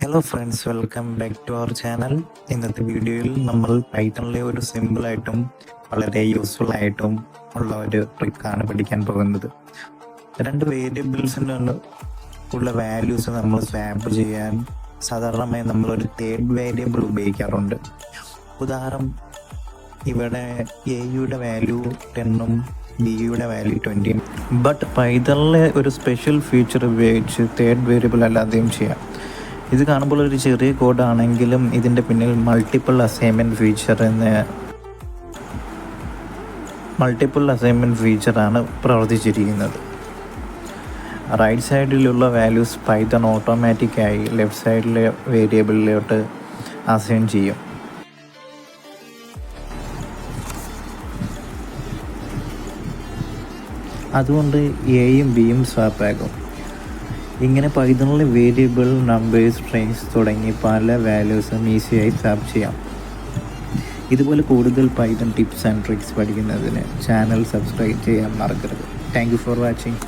Hello friends, welcome back to our channel. ഇന്നത്തെ വീഡിയോയിൽ നമ്മൾ പൈത്തണിലെ ഒരു സിമ്പിളായിട്ടും വളരെ യൂസ്ഫുൾ ആയിട്ടും ഉള്ള ഒരു ട്രിക്കാണ് പഠിക്കാൻ പോകുന്നത്. രണ്ട് വേരിയബിൾസിന് ഉള്ള വാല്യൂസ് നമ്മൾ സ്വാപ്പ് ചെയ്യാൻ സാധാരണമായി നമ്മളൊരു തേർഡ് വേരിയബിൾ ഉപയോഗിക്കാറുണ്ട്. ഉദാഹരണം, ഇവിടെ എയുടെ വാല്യൂ 10ഉം ബിയുടെ വാല്യൂ 20. ബട്ട് പൈത്തണിലെ ഒരു സ്പെഷ്യൽ ഫീച്ചർ ഉപയോഗിച്ച് തേർഡ് വേരിയബിൾ അല്ലാതെയും ചെയ്യാം. ഇത് കാണുമ്പോൾ ഒരു ചെറിയ കോഡാണെങ്കിലും ഇതിൻ്റെ പിന്നിൽ മൾട്ടിപ്പിൾ അസൈൻമെൻറ്റ് ഫീച്ചറാണ് പ്രവർത്തിച്ചിരിക്കുന്നത്. റൈറ്റ് സൈഡിലുള്ള വാല്യൂസ് പൈത്തൺ ഓട്ടോമാറ്റിക്കായി ലെഫ്റ്റ് സൈഡിലെ വേരിയബിളിലോട്ട് അസൈൻ ചെയ്യും. അതുകൊണ്ട് എയും ബിയും സ്വാപ്പാകും. ഇങ്ങനെ പൈത്തണിലെ വേരിയബിൾ, നമ്പേഴ്സ്, സ്ട്രിങ്സ് തുടങ്ങി പല വാല്യൂസും ഈസിയായി സ്വാപ്പ് ചെയ്യാം. ഇതുപോലെ കൂടുതൽ പൈത്തൺ ടിപ്സ് ആൻഡ് ട്രിക്സ് പഠിക്കുന്നതിന് ചാനൽ സബ്സ്ക്രൈബ് ചെയ്യാൻ മറക്കരുത്. Thank you for watching.